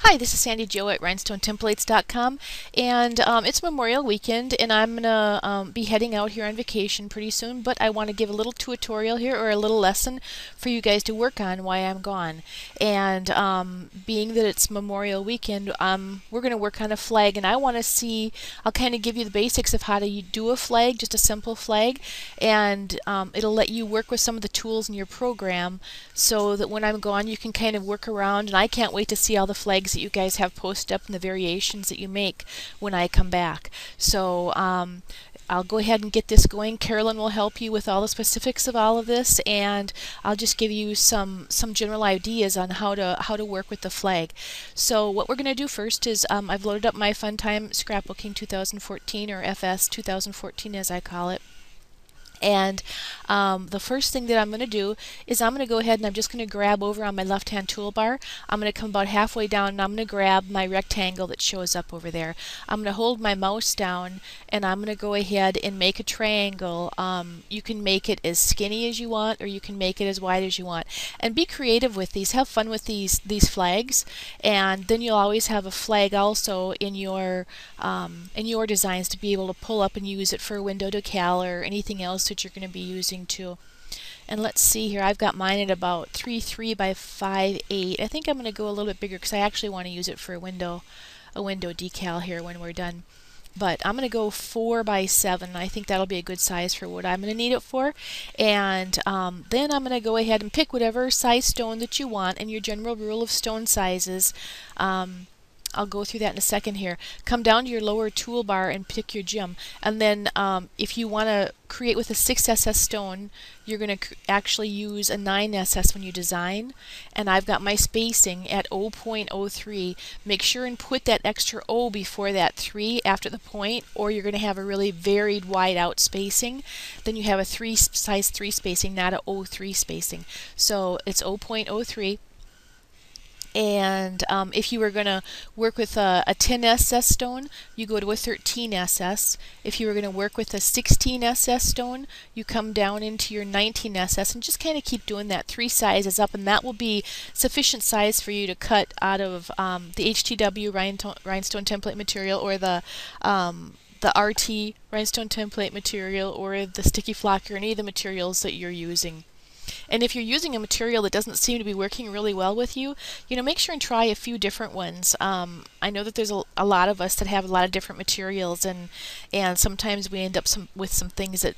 Hi, this is Sandy Jo at Rhinestonetemplates.com, and it's Memorial Weekend, and I'm gonna be heading out here on vacation pretty soon. But I want to give a little tutorial here, or a little lesson for you guys to work on while I'm gone. And being that it's Memorial Weekend, we're gonna work on a flag, and I want to see. I'll kind of give you the basics of how to do a flag, just a simple flag, and it'll let you work with some of the tools in your program, so that when I'm gone, you can kind of work around. And I can't wait to see all the flags that you guys have posted up and the variations that you make when I come back. So I'll go ahead and get this going. Carolyn will help you with all the specifics of all of this, and I'll just give you some general ideas on how to work with the flag. So what we're going to do first is I've loaded up my Funtime Scrapbooking 2014, or FS 2014 as I call it. And the first thing that I'm going to do is I'm going to go ahead and I'm just going to grab over on my left hand toolbar. I'm going to come about halfway down and I'm going to grab my rectangle that shows up over there. I'm going to hold my mouse down and I'm going to go ahead and make a triangle. You can make it as skinny as you want, or you can make it as wide as you want. And be creative with these. Have fun with these flags, and then you'll always have a flag also in your designs to be able to pull up and use it for a window decal or anything else that you're going to be using too. And let's see here, I've got mine at about 3.3 by 5.8. I think I'm going to go a little bit bigger because I actually want to use it for a window decal here when we're done. But I'm going to go 4 by 7. I think that'll be a good size for what I'm going to need it for. And then I'm going to go ahead and pick whatever size stone that you want, and your general rule of stone sizes. I'll go through that in a second here. Come down to your lower toolbar and pick your gem. And then if you want to create with a 6SS stone, you're going to actually use a 9SS when you design. And I've got my spacing at 0.03. Make sure and put that extra O before that 3 after the point, or you're going to have a really varied wide out spacing. Then you have a size 3 spacing, not a 0.3 spacing. So it's 0.03. And if you were going to work with a 10SS stone, you go to a 13SS. If you were going to work with a 16SS stone, you come down into your 19SS and just kind of keep doing that 3 sizes up, and that will be sufficient size for you to cut out of the HTW rhinestone template material, or the RT rhinestone template material, or the sticky flock, or any of the materials that you're using. And if you're using a material that doesn't seem to be working really well with you, make sure and try a few different ones. I know that there's a lot of us that have a lot of different materials, and sometimes we end up with some things that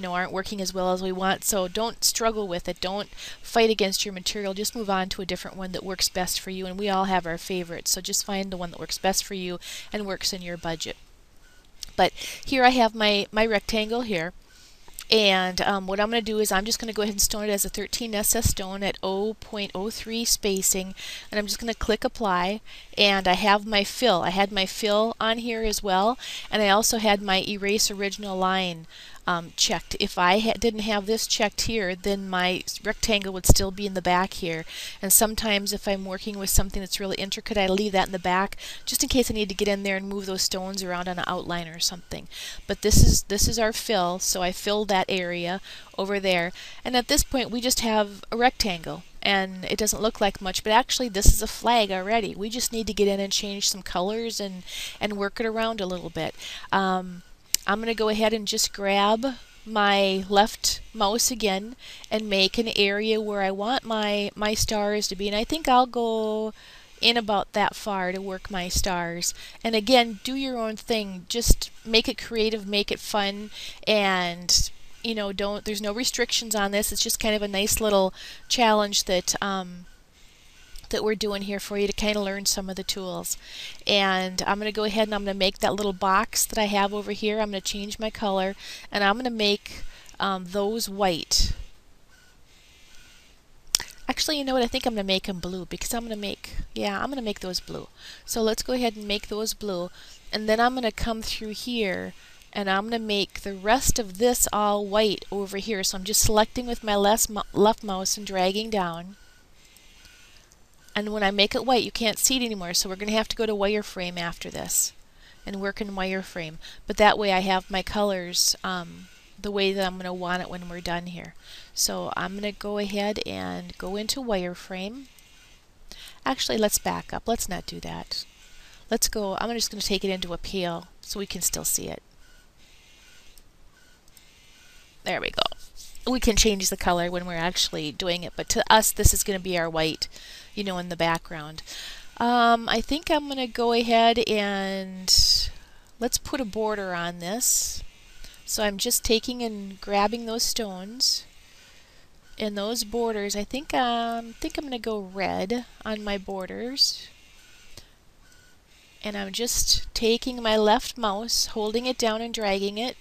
aren't working as well as we want. So don't struggle with it. Don't fight against your material. Just move on to a different one that works best for you. And we all have our favorites, so just find the one that works best for you and works in your budget. But here I have my rectangle here. And what I'm going to do is I'm just going to go ahead and stone it as a 13SS stone at 0.03 spacing, and I'm just going to click apply. And I have my fill. I had my fill on here as well, and I also had my erase original line checked. If I didn't have this checked here, then my rectangle would still be in the back here. And sometimes if I'm working with something that's really intricate, I leave that in the back just in case I need to get in there and move those stones around on an outline or something. But this is our fill, so I filled that area over there. And at this point we just have a rectangle. And it doesn't look like much, but actually this is a flag already. We just need to get in and change some colors and work it around a little bit. I'm going to go ahead and just grab my left mouse again and make an area where I want my stars to be. And I think I'll go in about that far to work my stars. And again, do your own thing. Just make it creative, make it fun, and there's no restrictions on this. It's just kind of a nice little challenge that we're doing here for you to kind of learn some of the tools. And I'm going to go ahead and I'm going to make that little box that I have over here. I'm going to change my color, and I'm going to make those white. Actually, you know what? I think I'm going to make them blue, because I'm going to make those blue. So let's go ahead and make those blue, and then I'm going to come through here and I'm going to make the rest of this all white over here. So I'm just selecting with my left mouse and dragging down. And when I make it white, you can't see it anymore, so we're going to have to go to wireframe after this and work in wireframe. But that way I have my colors the way that I'm going to want it when we're done here. So I'm going to go ahead and go into wireframe. Actually, let's back up. Let's not do that. Let's go, I'm just going to take it into a pale so we can still see it. There we go. We can change the color when we're actually doing it, but to us this is going to be our white, you know, in the background. I think I'm going to go ahead and let's put a border on this. So I'm just taking and grabbing those stones and those borders. I think I'm going to go red on my borders. And I'm just taking my left mouse, holding it down and dragging it,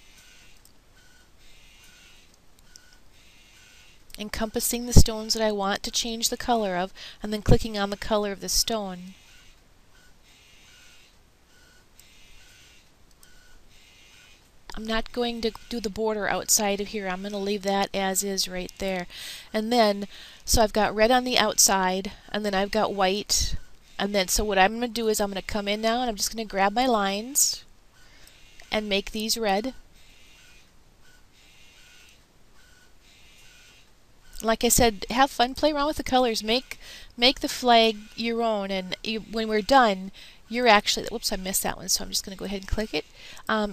encompassing the stones that I want to change the color of, and then clicking on the color of the stone. I'm not going to do the border outside of here. I'm going to leave that as is right there. And then, so I've got red on the outside, and then I've got white. And then, so what I'm going to do is I'm going to come in now and I'm just going to grab my lines and make these red. Like I said, have fun, play around with the colors, make the flag your own, and when we're done, you're actually, whoops, I missed that one, so I'm just going to go ahead and click it.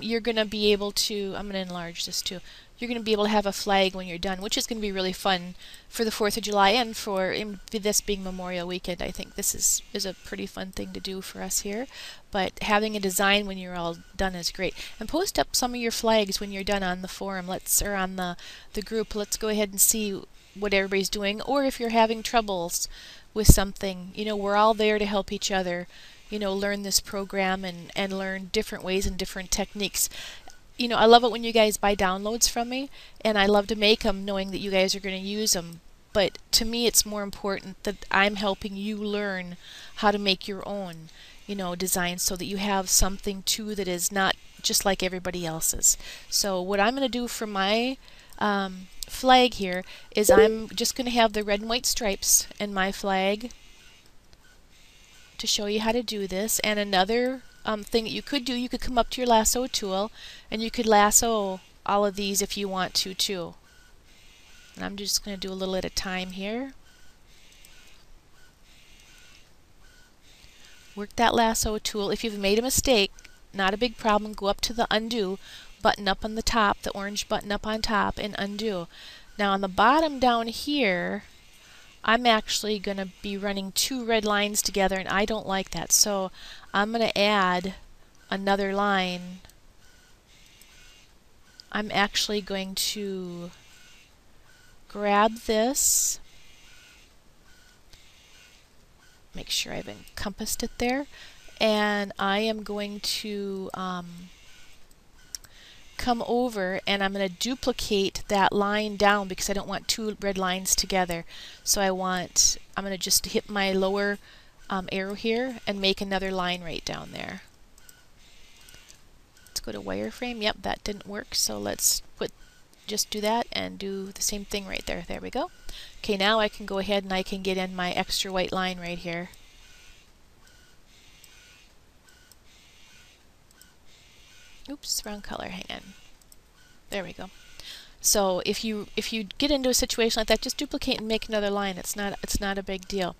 You're going to be able to, I'm going to enlarge this too, you're going to be able to have a flag when you're done, which is going to be really fun for the 4th of July and for this being Memorial Weekend. I think this is a pretty fun thing to do for us here, but having a design when you're all done is great. And post up some of your flags when you're done on the forum, or on the group. Let's go ahead and see what everybody's doing, or if you're having troubles with something, you know, we're all there to help each other, you know, learn this program and learn different ways and different techniques. You know, I love it when you guys buy downloads from me, and I love to make them knowing that you guys are going to use them, but to me it's more important that I'm helping you learn how to make your own, you know, designs, so that you have something too that is not just like everybody else's. So what I'm going to do for my flag here is I'm just going to have the red and white stripes in my flag to show you how to do this. And another thing that you could do, you could come up to your lasso tool and you could lasso all of these if you want to too. And I'm just going to do a little at a time here. Work that lasso tool. If you've made a mistake, not a big problem, go up to the undo button up on the top, the orange button up on top, and undo. Now on the bottom down here, I'm actually going to be running 2 red lines together, and I don't like that, so I'm going to add another line. I'm actually going to grab this, make sure I've encompassed it there, and I am going to come over and I'm going to duplicate that line down because I don't want 2 red lines together. So I'm going to just hit my lower arrow here and make another line right down there. Let's go to wireframe. Yep, that didn't work, so let's just do that and do the same thing right there. There we go. Okay, now I can go ahead and I can get in my extra white line right here. Oops, wrong color, hang on. There we go. So if you get into a situation like that, just duplicate and make another line. It's not a big deal.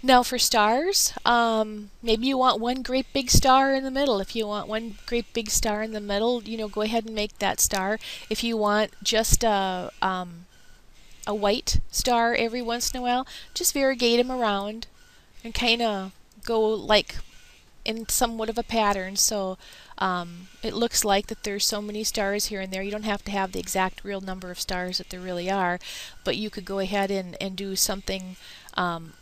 Now for stars, maybe you want one great big star in the middle. If you want one great big star in the middle, you know, go ahead and make that star. If you want just a white star every once in a while, just variegate them around and kind of go like in somewhat of a pattern, so it looks like that there's so many stars here and there. You don't have to have the exact real number of stars that there really are, but you could go ahead and do something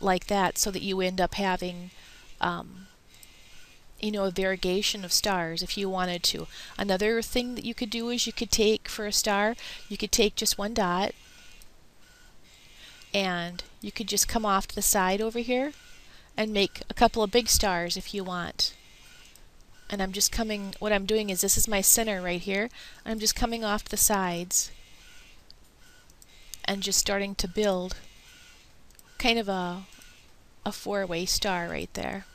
like that so that you end up having you know, a variegation of stars if you wanted to. Another thing that you could do is you could take, for a star, you could take just one dot and you could just come off to the side over here and make a couple of big stars if you want. And I'm just coming, what I'm doing is, this is my center right here, I'm just coming off the sides and just starting to build kind of a 4-way star right there.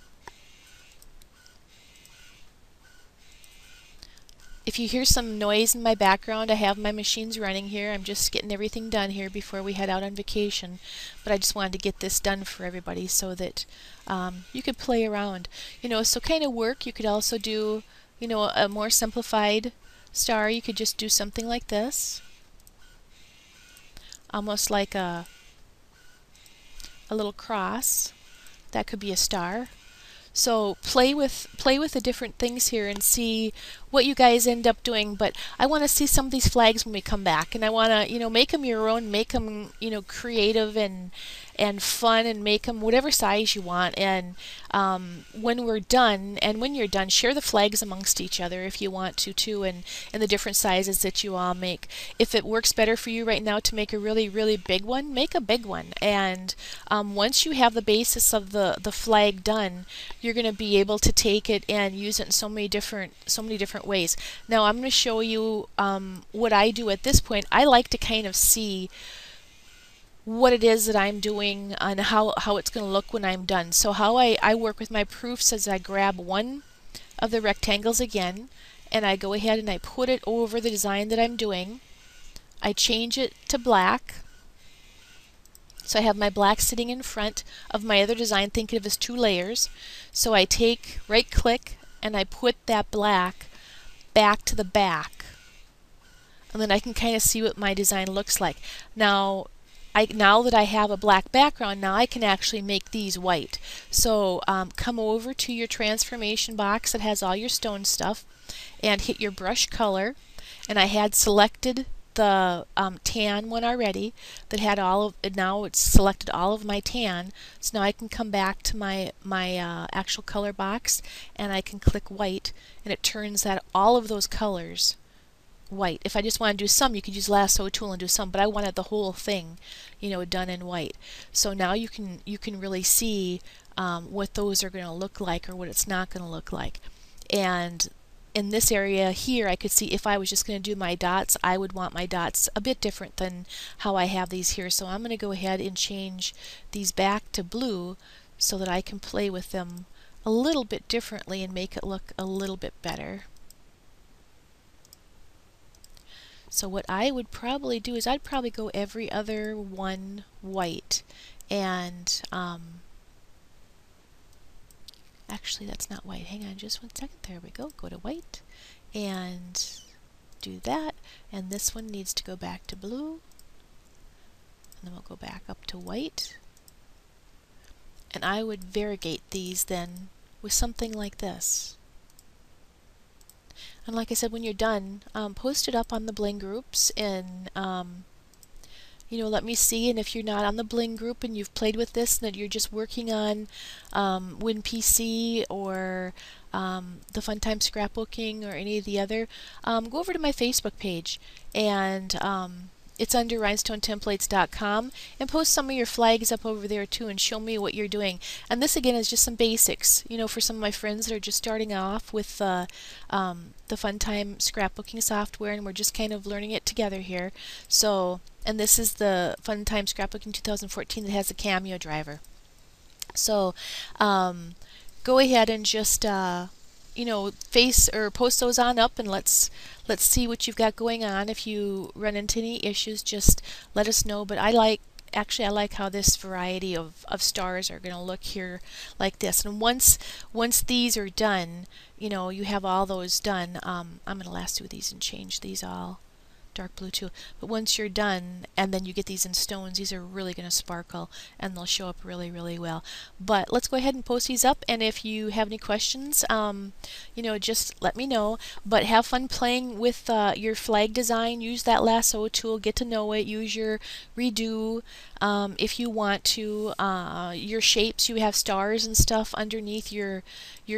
If you hear some noise in my background, I have my machines running here. I'm just getting everything done here before we head out on vacation. But I just wanted to get this done for everybody so that you could play around. So kind of work. You could also do, a more simplified star. You could just do something like this, almost like a little cross. That could be a star. So play with the different things here and see what you guys end up doing. But I want to see some of these flags when we come back, and I want to make them your own, make them creative and fun, and make them whatever size you want. And when we're done, and when you're done, share the flags amongst each other if you want to too, and the different sizes that you all make. If it works better for you right now to make a really, really big one, make a big one. And once you have the basis of the flag done, you're going to be able to take it and use it in so many different ways. Now I'm going to show you what I do at this point. I like to kind of see what it is that I'm doing and how it's going to look when I'm done. So how I work with my proofs is I grab one of the rectangles again, and I go ahead and I put it over the design that I'm doing. I change it to black. So I have my black sitting in front of my other design, thinking of it as two layers. So I take right click and I put that black back to the back. And then I can kind of see what my design looks like. Now that I have a black background, now I can actually make these white. So come over to your transformation box that has all your stone stuff and hit your brush color. And I had selected the tan one already that had now it's selected all of my tan. So now I can come back to my actual color box and I can click white, and it turns all of those colors white. If I just want to do some, you could use lasso tool and do some, but I wanted the whole thing done in white. So now you can really see what those are going to look like or what it's not going to look like. And in this area here, I could see if I was just going to do my dots, I would want my dots a bit different than how I have these here. So I'm going to go ahead and change these back to blue so that I can play with them a little bit differently and make it look a little bit better. So what I would probably do is I'd probably go every other one white, and actually that's not white. Hang on just 1 second. There we go. Go to white and do that, and this one needs to go back to blue, and then we'll go back up to white, and I would variegate these then with something like this. And like I said, when you're done, post it up on the Bling groups and let me see. And if you're not on the Bling group and you've played with this and that you're just working on WinPC or the Funtime Scrapbooking or any of the other, go over to my Facebook page, and it's under Rhinestonetemplates.com, and post some of your flags up over there too and show me what you're doing. And this again is just some basics, for some of my friends that are just starting off with the Funtime Scrapbooking software, and we're just kind of learning it together here. So, and this is the Funtime Scrapbooking 2014 that has the Cameo driver. So go ahead and just face or post those on up, and let's see what you've got going on. If you run into any issues, just let us know. But I like how this variety of stars are going to look here like this. And once these are done, you have all those done. I'm going to lasso these and change these all dark blue too. But once you're done and then you get these in stones, these are really going to sparkle and they'll show up really, really well. But let's go ahead and post these up, and if you have any questions, just let me know. But have fun playing with your flag design. Use that lasso tool, get to know it, use your redo if you want to. Your shapes, you have stars and stuff underneath your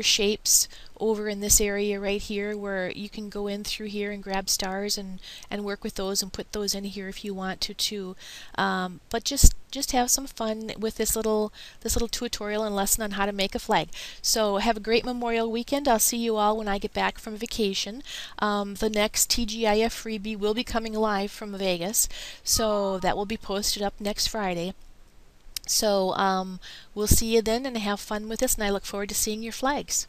shapes over in this area right here, where you can go in through here and grab stars and work with those and put those in here if you want to too. But just have some fun with this little tutorial and lesson on how to make a flag. So have a great Memorial weekend. I'll see you all when I get back from vacation. The next TGIF freebie will be coming live from Vegas, so that will be posted up next Friday. So we'll see you then, and have fun with this, and I look forward to seeing your flags.